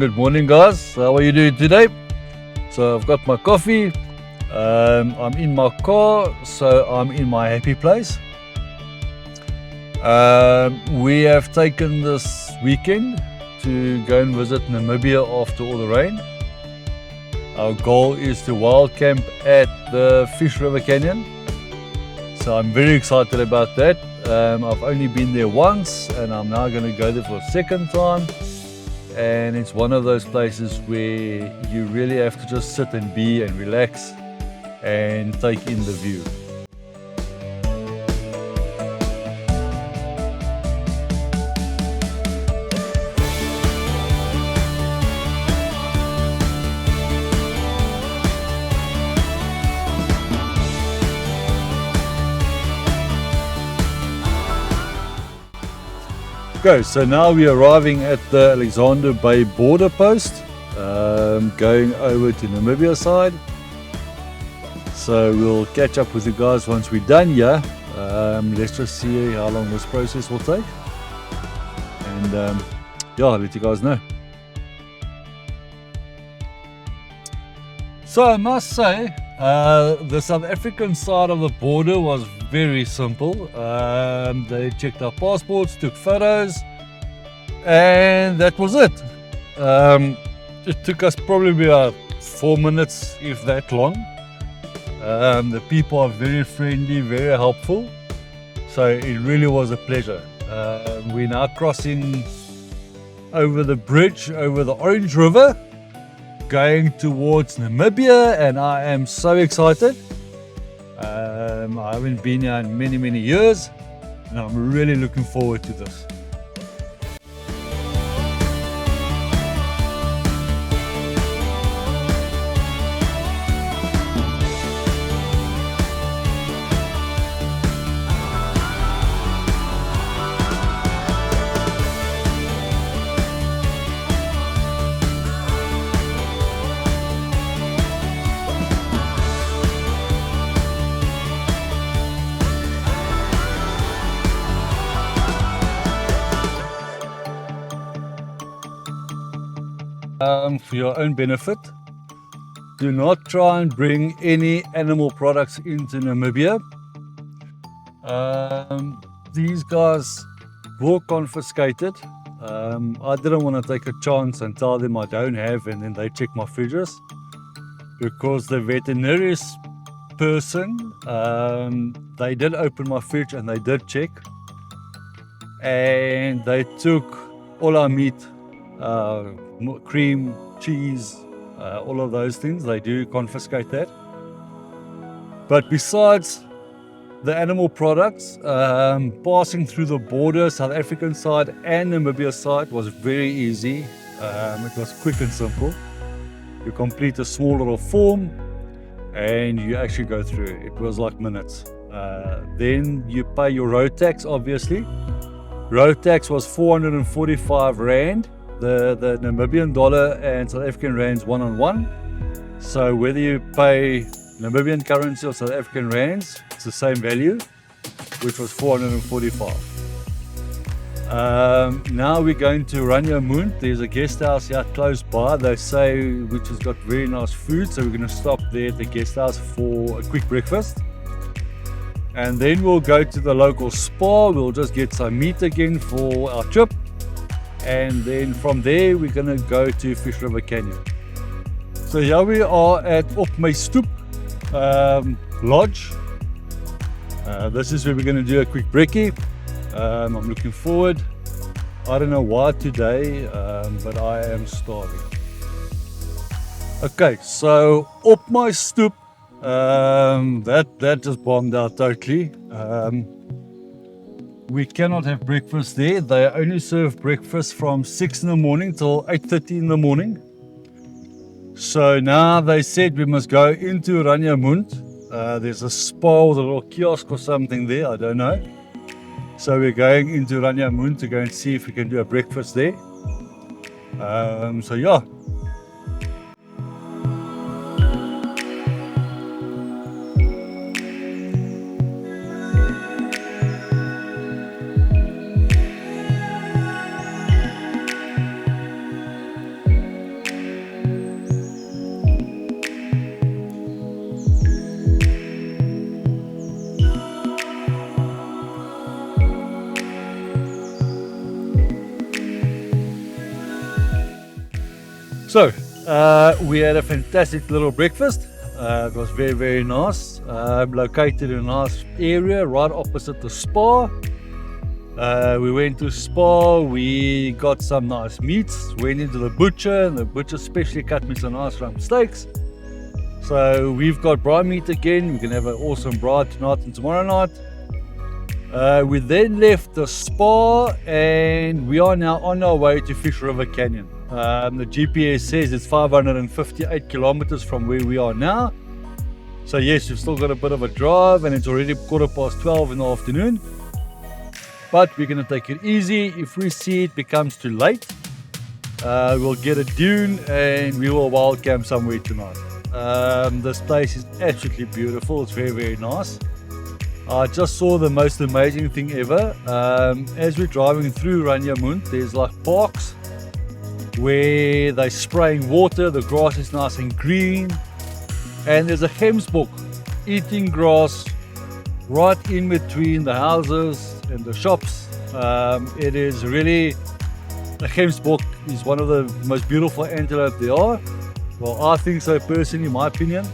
Good morning guys, how are you doing today? So I've got my coffee, I'm in my car, so I'm in my happy place. We have taken this weekend to go and visit Namibia after all the rain. Our goal is to wild camp at the Fish River Canyon, so I'm very excited about that. I've only been there once and I'm now going to go there for a second time. And it's one of those places where you really have to just sit and be and relax and take in the view. Okay, so now we're arriving at the Alexander Bay border post, going over to Namibia side. So we'll catch up with you guys once we're done here. Let's just see how long this process will take, and yeah, I'll let you guys know. So I must say, the South African side of the border was very simple. They checked our passports, took photos, and that was it. It took us probably about 4 minutes, if that long. The people are very friendly, very helpful, so it really was a pleasure. We're now crossing over the bridge over the Orange River, going towards Namibia, and I am so excited. I haven't been here in many years, and I'm really looking forward to this. For your own benefit, do not try and bring any animal products into Namibia. These guys will confiscate it. I didn't want to take a chance and tell them I don't have, and then they check my fridges, because the veterinary person, they did open my fridge and they did check, and they took all our meat, cream, cheese, all of those things. They do confiscate that. But besides the animal products, passing through the border, South African side and Namibia side, was very easy. It was quick and simple. You complete a small little form and you actually go through it. It was like minutes. Then you pay your road tax, obviously. Road tax was 445 Rand. The Namibian dollar and South African rands 1 on 1. So whether you pay Namibian currency or South African rands, it's the same value, which was 445. Now we're going to Oranjemund. There's a guest house here close by, they say, which has got very nice food. So we're going to stop there at the guest house for a quick breakfast. And then we'll go to the local spa. We'll just get some meat again for our trip. And then from there we're going to go to Fish River Canyon. So here we are at Op My Stoep Lodge. This is where we're going to do a quick brekkie. I'm looking forward. I don't know why today, but I am starving. Okay, so Op My Stoep, that just bombed out totally. we cannot have breakfast there. They only serve breakfast from 6 in the morning till 8:30 in the morning. So now they said we must go into Oranjemund. There's a spa with a little kiosk or something there, I don't know. So we're going into Oranjemund to go and see if we can do a breakfast there. So yeah. So, we had a fantastic little breakfast. It was very, very nice. Located in a nice area right opposite the spa. We went to spa, we got some nice meats, went into the butcher, and the butcher specially cut me some nice rump steaks. So we've got braai meat again. We can have an awesome braai tonight and tomorrow night. We then left the spa and we are now on our way to Fish River Canyon. The GPS says it's 558 kilometers from where we are now. So yes, we've still got a bit of a drive and it's already 12:15 in the afternoon. But we're going to take it easy. If we see it becomes too late, we'll get a dune and we will wild camp somewhere tonight. This place is absolutely beautiful. It's very, very nice. I just saw the most amazing thing ever. As we're driving through Oranjemund, there's like parks where they're spraying water, the grass is nice and green, and there's a gemsbok eating grass right in between the houses and the shops. It is really, a gemsbok is one of the most beautiful antelope there are. Well, I think so personally, in my opinion.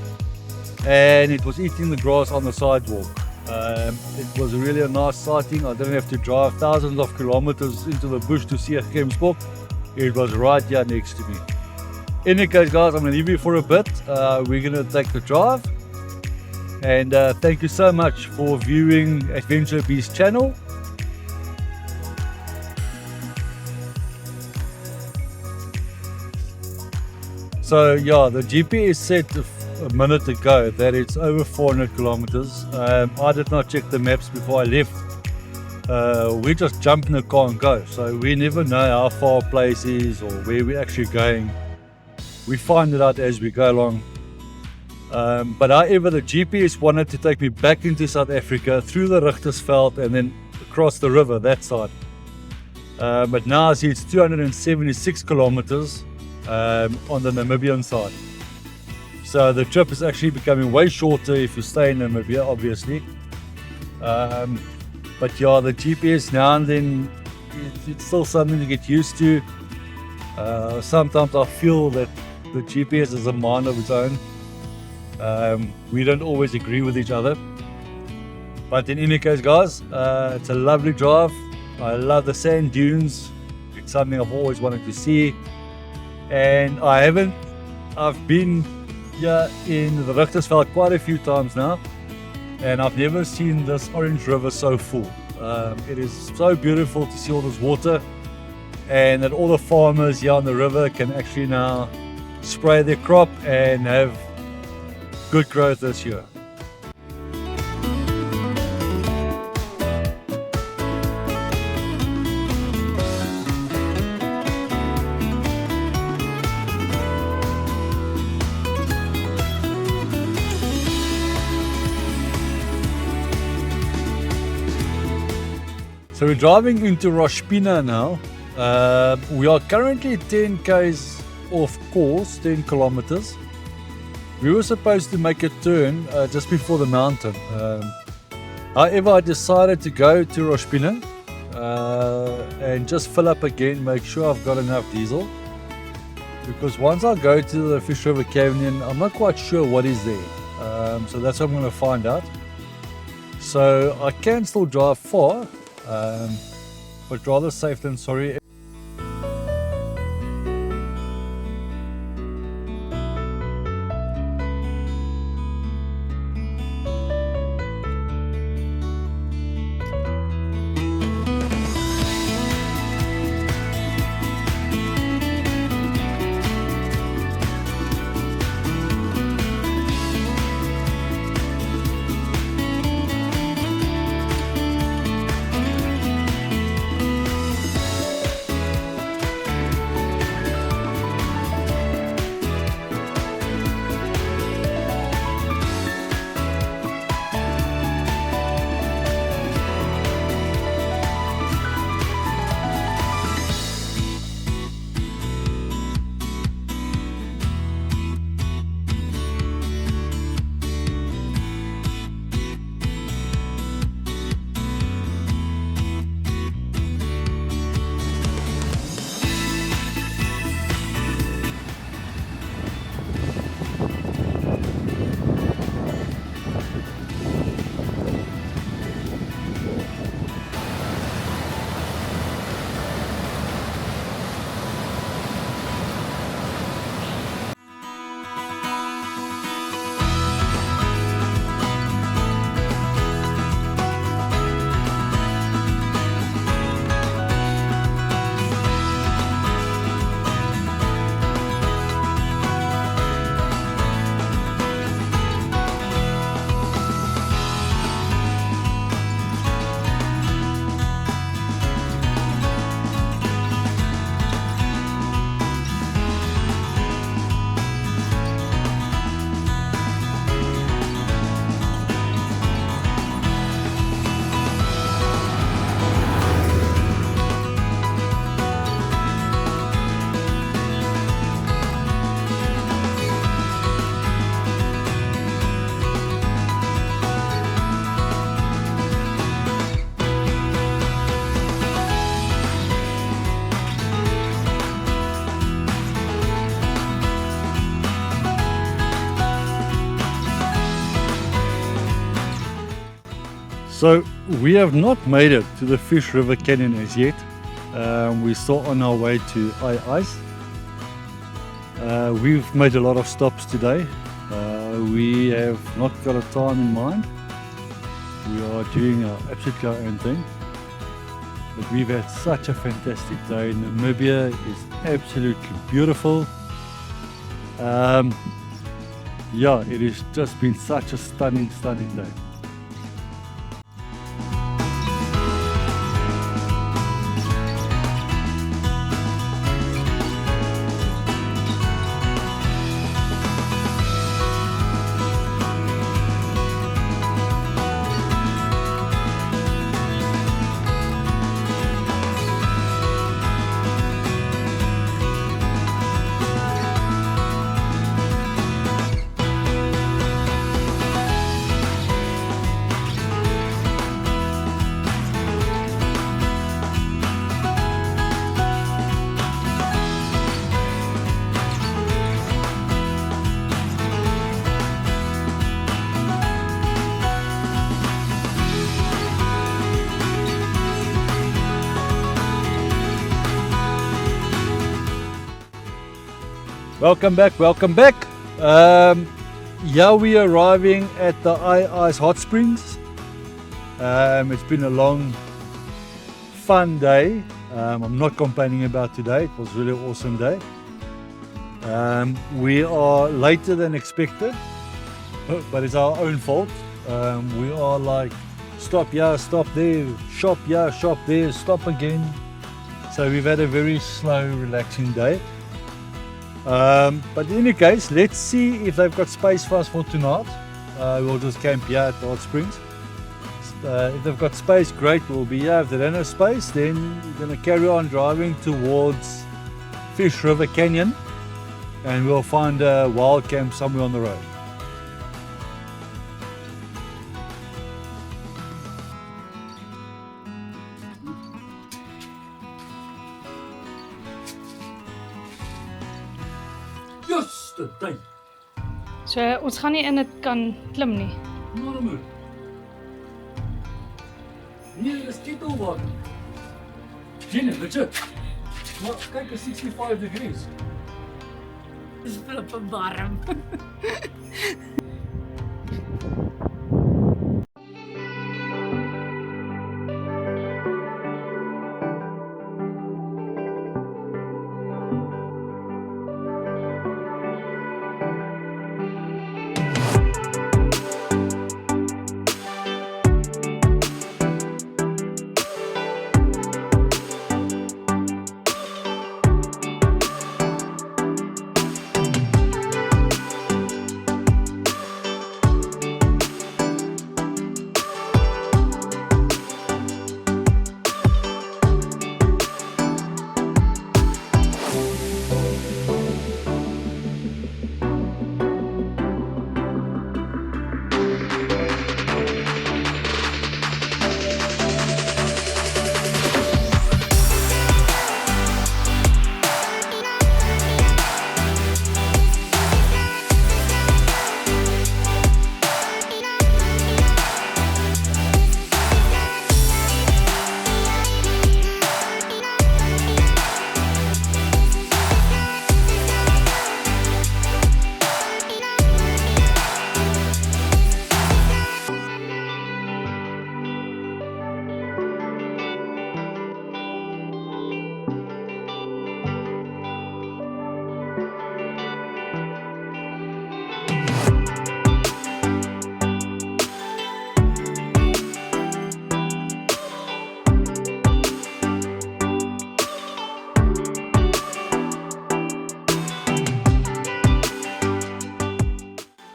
And it was eating the grass on the sidewalk. It was really a nice sighting. I didn't have to drive thousands of kilometers into the bush to see a gemsbok. It was right here next to me. In any case, guys, I'm going to leave you for a bit. We're going to take the drive. And thank you so much for viewing Adventure Beast channel. So yeah, the GPS said a minute ago that it's over 400 kilometers. I did not check the maps before I left. We just jump in the car and go, so we never know how far a place is or where we're actually going. We find it out as we go along. But however, the GPS wanted to take me back into South Africa through the Richtersveld and then across the river that side. But now I see it's 276 kilometers on the Namibian side. So the trip is actually becoming way shorter if you stay in Namibia, obviously. But yeah, the GPS now and then, it's still something to get used to. Sometimes I feel that the GPS is a mind of its own. We don't always agree with each other. But in any case, guys, it's a lovely drive. I love the sand dunes. It's something I've always wanted to see. And I've been here in the Richtersveld quite a few times now. And I've never seen this orange river so full. It is so beautiful to see all this water, and that all the farmers here on the river can actually now spray their crop and have good growth this year. So we're driving into Roshpina now. We are currently 10 k's off course, 10 kilometers. We were supposed to make a turn just before the mountain. However, I decided to go to Roshpina and just fill up again, make sure I've got enough diesel. Because once I go to the Fish River Canyon, I'm not quite sure what is there. So that's what I'm going to find out. So I can still drive far. But rather safe than sorry. So we have not made it to the Fish River Canyon as yet. We're still on our way to Ai-Ais. We've made a lot of stops today. We have not got a time in mind. We are doing our absolutely our own thing. But we've had such a fantastic day. Namibia is absolutely beautiful. Yeah, it has just been such a stunning day. Welcome back. Yeah, we are arriving at the Ai-Ais hot springs. It's been a long, fun day. I'm not complaining about today. It was really an awesome day. We are later than expected, but it's our own fault. We are like, stop here, stop there, shop here, shop there, stop again. So we've had a very slow, relaxing day. But in any case, let's see if they've got space for us for tonight. We'll just camp here at the hot springs. If they've got space, great, we'll be here. If they don't have space, then we're going to carry on driving towards Fish River Canyon, and we'll find a wild camp somewhere on the road. So ons gaan nie in dit kan klim nie. Normaal. Nee, dis ketelwater. Gene, legit. Maar kyk, is 65 degrees. Dis flippe warm.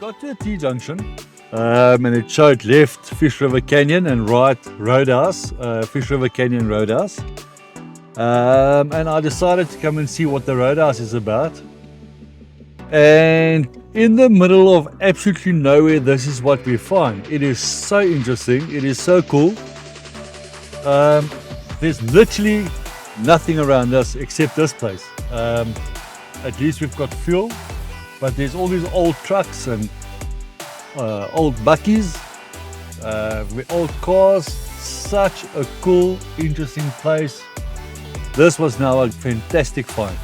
Got to a T-junction, and it showed left Fish River Canyon and right Roadhouse, Fish River Canyon Roadhouse. And I decided to come and see what the Roadhouse is about. And in the middle of absolutely nowhere, this is what we find. It is so interesting. It is so cool. There's literally nothing around us except this place. At least we've got fuel, but there's all these old trucks and old buckies. with old cars. Such a cool, interesting place. This was now a fantastic find.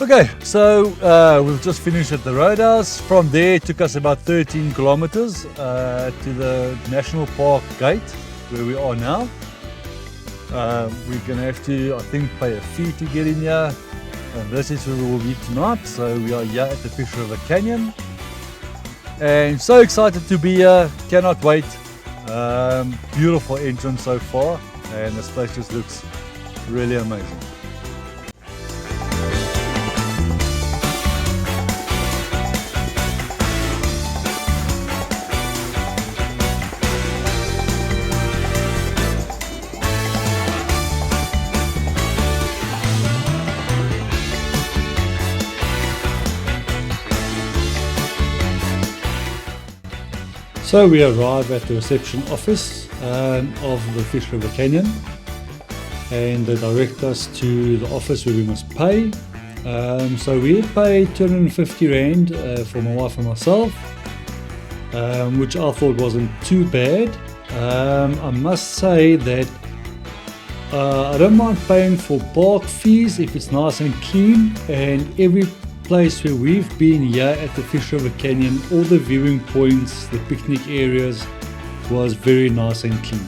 Okay, so we've just finished at the Roadhouse. From there it took us about 13 kilometers to the National Park gate where we are now. We're going to have to, I think, pay a fee to get in here. And this is where we will be tonight. So we are here at the Fish River Canyon. And so excited to be here, cannot wait. Beautiful entrance so far, and this place just looks really amazing. So we arrive at the reception office of the Fish River Canyon, and they direct us to the office where we must pay. So we paid 250 Rand for my wife and myself, which I thought wasn't too bad. I must say that I don't mind paying for park fees if it's nice and clean, and every place where we've been here at the Fish River Canyon, all the viewing points, the picnic areas was very nice and clean.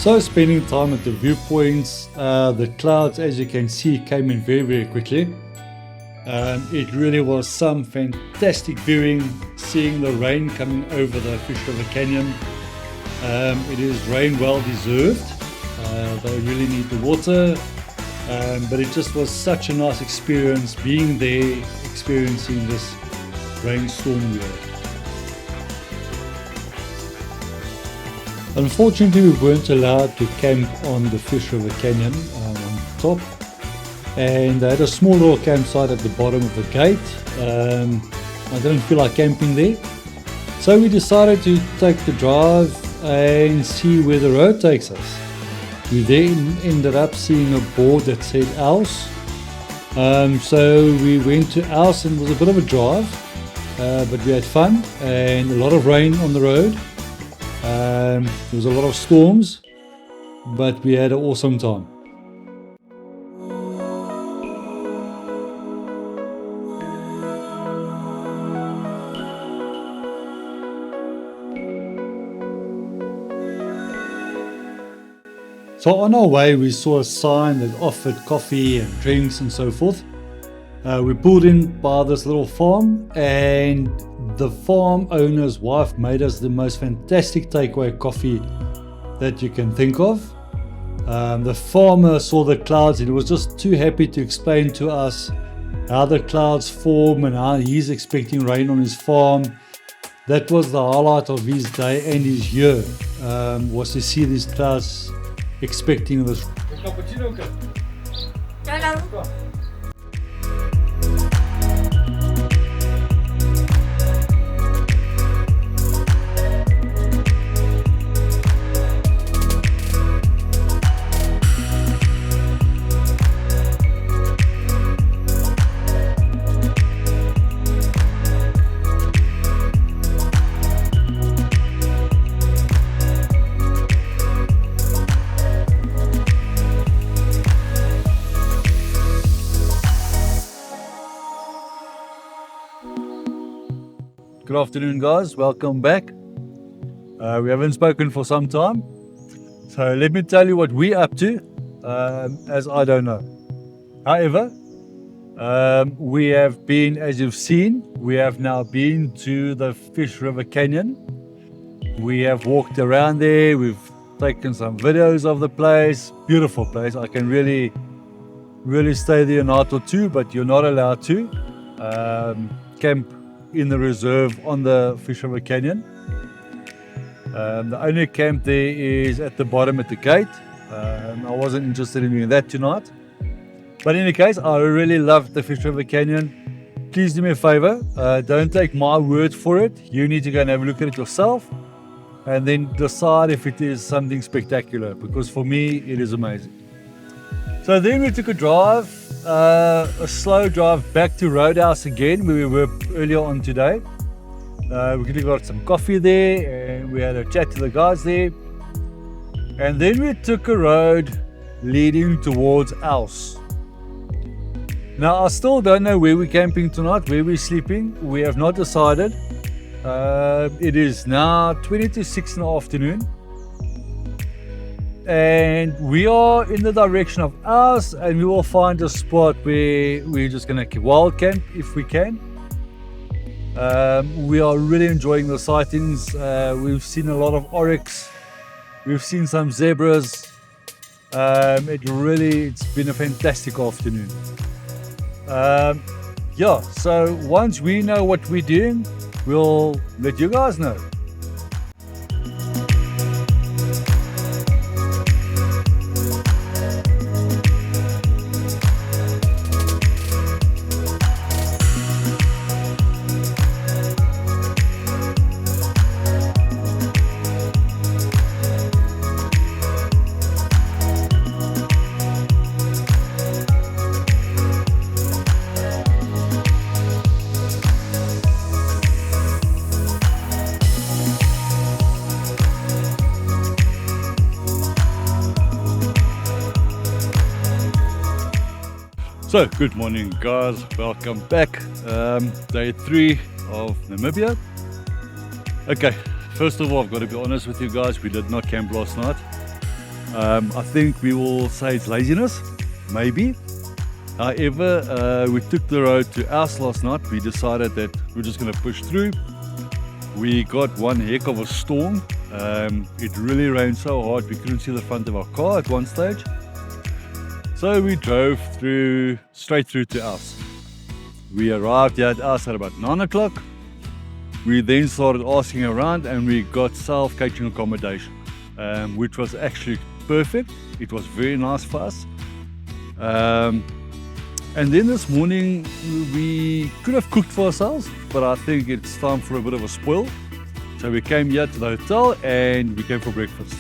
So spending time at the viewpoints, the clouds, as you can see, came in very quickly. It really was some fantastic viewing, seeing the rain coming over the Fish River Canyon. It is rain well deserved. They really need the water, but it just was such a nice experience being there, experiencing this rainstorm we had. Unfortunately, we weren't allowed to camp on the Fish River Canyon on top, and they had a small little campsite at the bottom of the gate. I didn't feel like camping there, so we decided to take the drive and see where the road takes us. We then ended up seeing a board that said Ai-Ais. So we went to Ai-Ais, and it was a bit of a drive, but we had fun and a lot of rain on the road. There was a lot of storms, but we had an awesome time. So on our way, we saw a sign that offered coffee and drinks and so forth. We pulled in by this little farm, and the farm owner's wife made us the most fantastic takeaway coffee that you can think of. The farmer saw the clouds and he was just too happy to explain to us how the clouds form and how he's expecting rain on his farm. That was the highlight of his day and his year, was to see these clouds expecting this. Good afternoon, guys. Welcome back. We haven't spoken for some time, so let me tell you what we're up to, as I don't know. However, we have been, as you've seen, we have now been to the Fish River Canyon. We have walked around there. We've taken some videos of the place. Beautiful place. I can really stay there a night or two, but you're not allowed to camp in the reserve on the Fish River Canyon. The only camp there is at the bottom at the gate. I wasn't interested in doing that tonight. But in any case, I really loved the Fish River Canyon. Please do me a favor, don't take my word for it. You need to go and have a look at it yourself and then decide if it is something spectacular, because for me it is amazing. So then we took a drive, a slow drive back to Roadhouse again, where we were earlier on today. We could have got some coffee there and we had a chat to the guys there. And then we took a road leading towards Ai-Ais. Now I still don't know where we're camping tonight, where we're sleeping. We have not decided. It is now 20 to 6 in the afternoon. And we are in the direction of Ai-Ais, and we will find a spot where we're just going to wild camp if we can. We are really enjoying the sightings. We've seen a lot of oryx. We've seen some zebras. It's been a fantastic afternoon. So once we know what we're doing, we'll let you guys know. So, good morning guys, welcome back. Day 3 of Namibia. Okay, first of all, I've got to be honest with you guys, we did not camp last night. I think we will say it's laziness, maybe. However, we took the road to Ai-Ais last night. We decided that we're just going to push through. We got one heck of a storm. It really rained so hard we couldn't see the front of our car at one stage. So we drove straight through to Ai-Ais. We arrived here at Ai-Ais at about 9 o'clock. We then started asking around and we got self-catering accommodation, which was actually perfect. It was very nice for us. And then this morning we could have cooked for ourselves, but I think it's time for a bit of a spoil. So we came here to the hotel and we came for breakfast.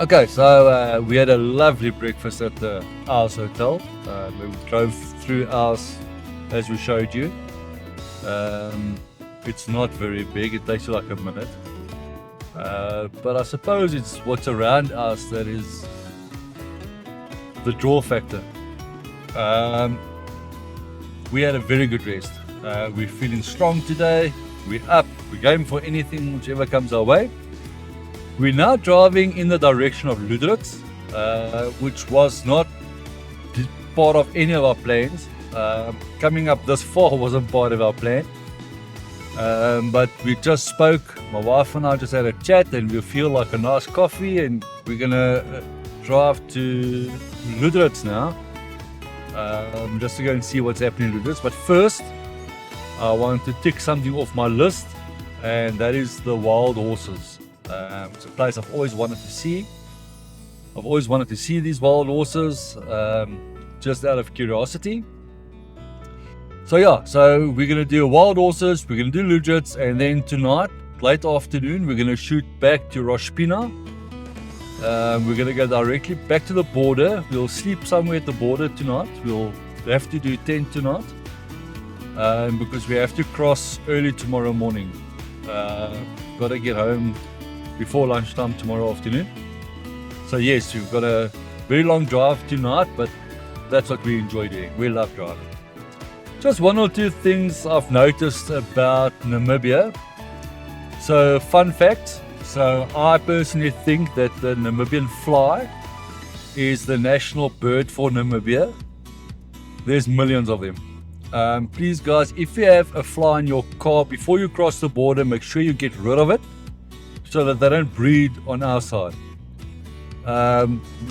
Okay, so we had a lovely breakfast at the Ai-Ais Hotel. We drove through Ai-Ais as we showed you. It's not very big, it takes you like a minute. But I suppose it's what's around us that is the draw factor. We had a very good rest. We're feeling strong today. We're up. We're going for anything, whichever comes our way. We're now driving in the direction of Luderitz, which was not part of any of our plans. Coming up this far wasn't part of our plan. But we just spoke. My wife and I just had a chat, and we feel like a nice coffee, and we're gonna drive to Luderitz now, just to go and see what's happening in Luderitz. But first, I want to tick something off my list, and that is the Wild Horses. It's a place I've always wanted to see. I've always wanted to see these wild horses, just out of curiosity. So yeah, so we're gonna do Wild Horses, we're gonna do Ludretz, and then tonight, late afternoon, we're gonna shoot back to Roshpina. We're gonna go directly back to the border. We'll sleep somewhere at the border tonight. We'll have to do tent tonight, because we have to cross early tomorrow morning. Gotta get home before lunchtime tomorrow afternoon. So yes, we've got a very long drive tonight, but that's what we enjoy doing. We love driving. Just one or two things I've noticed about Namibia. So fun fact, so I personally think that the Namibian fly is the national bird for Namibia. There's millions of them. Please guys, if you have a fly in your car, before you cross the border, make sure you get rid of it so that they don't breed on our side.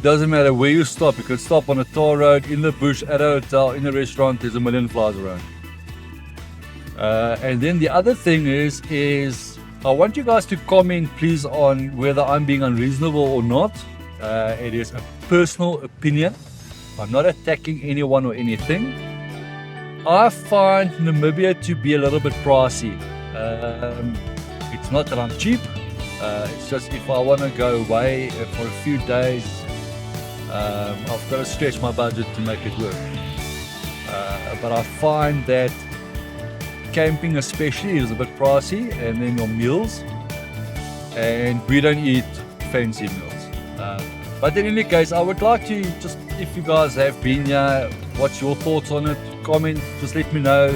Doesn't matter where you stop. You could stop on a tar road, in the bush, at a hotel, in a restaurant. There's a million flies around. And then the other thing is I want you guys to comment please on whether I'm being unreasonable or not. It is a personal opinion. I'm not attacking anyone or anything. I find Namibia to be a little bit pricey. It's not that I'm cheap. It's just if I want to go away for a few days, I've got to stretch my budget to make it work. But I find that camping especially is a bit pricey, and then your meals, and we don't eat fancy meals. But in any case, I would like to just, if you guys have been here, what's your thoughts on it? Comment, just let me know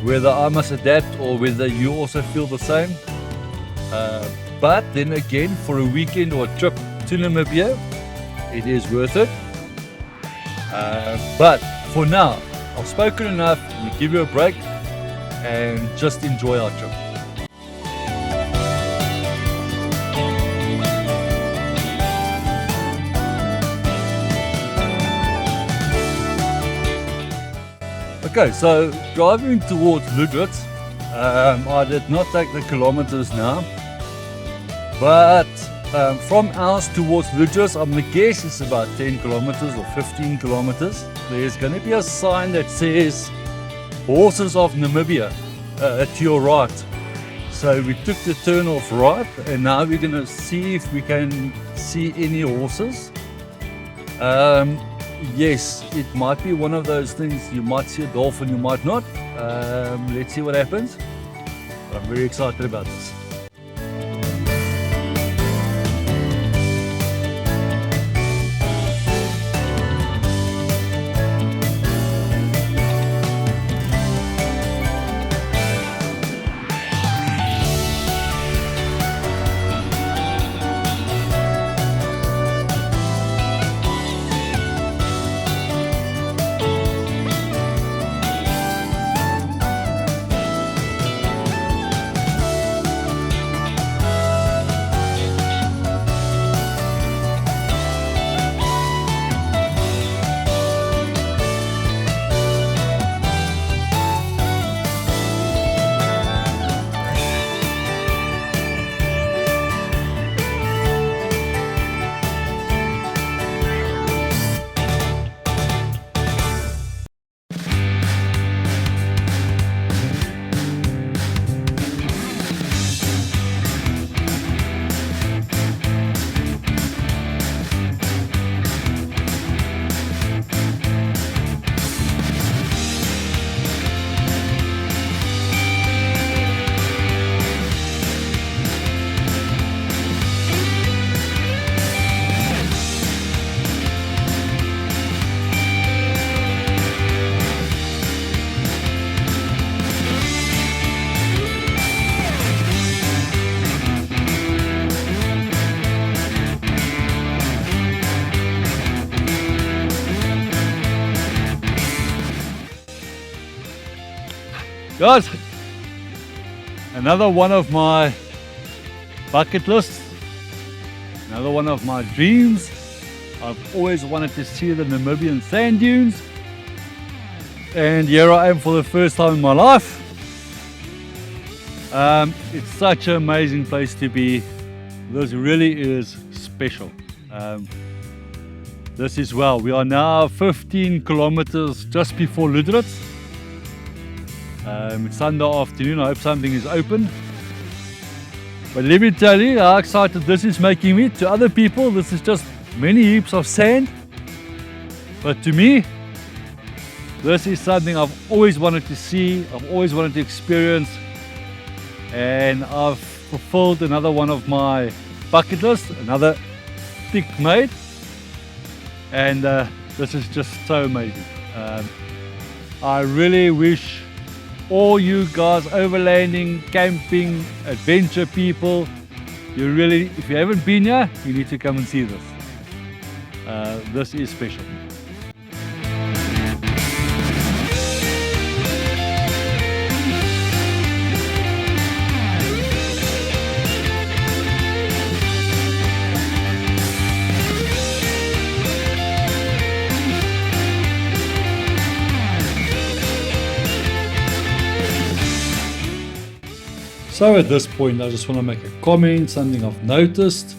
whether I must adapt or whether you also feel the same. But then again, for a weekend or a trip to Namibia, it is worth it. But for now, I've spoken enough. We'll give you a break and just enjoy our trip. Okay, so driving towards Ludretz, I did not take the kilometers now, but from Ai-Ais towards Ludretz, I'm going to guess it's about 10 kilometers or 15 kilometers. There's going to be a sign that says Horses of Namibia to your right. So we took the turn off right, and now we're going to see if we can see any horses. Yes, it might be one of those things. You might see a dolphin, you might not. Let's see what happens. But I'm very excited about this. Guys, another one of my bucket lists, another one of my dreams. I've always wanted to see the Namibian sand dunes, and here I am for the first time in my life. It's such an amazing place to be. This really is special. This is well. We are now 15 kilometers just before Luderitz. It's Sunday afternoon. I hope something is open. But let me tell you how excited this is making me. To other people, this is just many heaps of sand. But to me, this is something I've always wanted to see. I've always wanted to experience. And I've fulfilled another one of my bucket lists, another tick made. And this is just so amazing. I really wish all you guys overlanding, camping, adventure people, if you haven't been here, you need to come and see this. This is special. So at this point, I just want to make a comment, something I've noticed,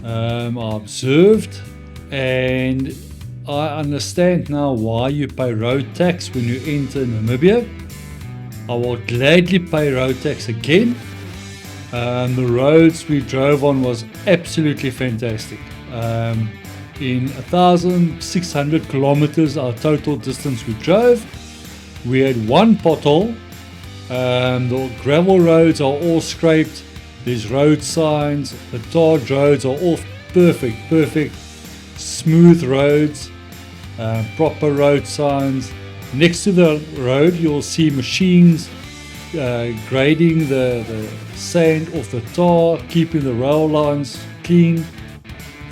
I observed, and I understand now why you pay road tax when you enter Namibia. I will gladly pay road tax again. The roads we drove on was absolutely fantastic. In 1,600 kilometers, our total distance we drove, we had one pothole. The gravel roads are all scraped. There's road signs. The tarred roads are all perfect, smooth roads, proper road signs. Next to the road, you'll see machines grading the sand off the tar, keeping the rail lines clean.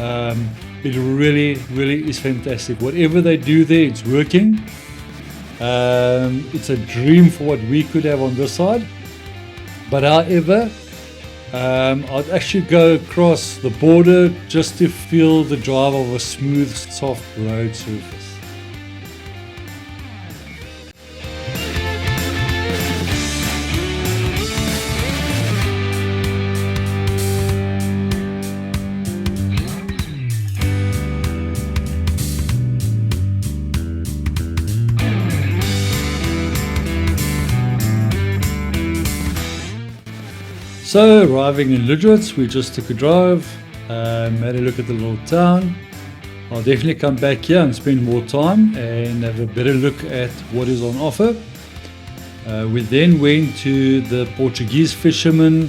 It really is fantastic. Whatever they do there, it's working. It's a dream for what we could have on this side. But however, I'd actually go across the border just to feel the drive of a smooth, soft road surface. So arriving in Ludretz, we just took a drive, had a look at the little town. I'll definitely come back here and spend more time and have a better look at what is on offer. We then went to the Portuguese fishermen.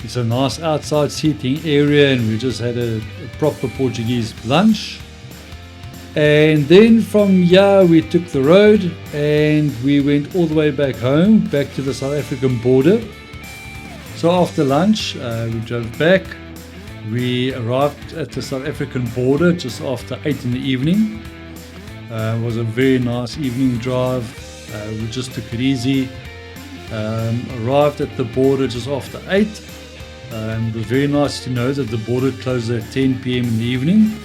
It's a nice outside seating area, and we just had a proper Portuguese lunch. And then from here we took the road and we went all the way back home, back to the South African border. So after lunch, we drove back. We arrived at the South African border just after 8 in the evening. It was a very nice evening drive. We just took it easy. Arrived at the border just after 8. It was very nice to know that the border closed at 10 p.m. in the evening.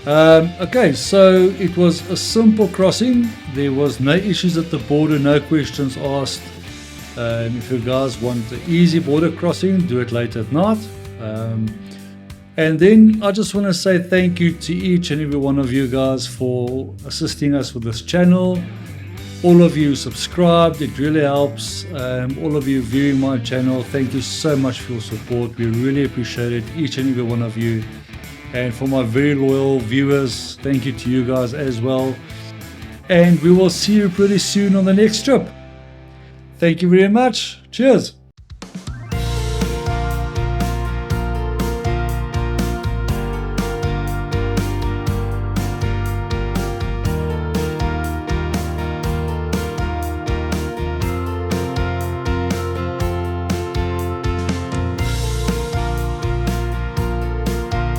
Okay, so it was a simple crossing. There was no issues at the border, no questions asked. If you guys want an easy border crossing, do it late at night. And then I just want to say thank you to each and every one of you guys for assisting us with this channel. All of you subscribed, it really helps. All of you viewing my channel, thank you so much for your support. We really appreciate it, each and every one of you. And for my very loyal viewers, thank you to you guys as well. And we will see you pretty soon on the next trip. Thank you very much. Cheers.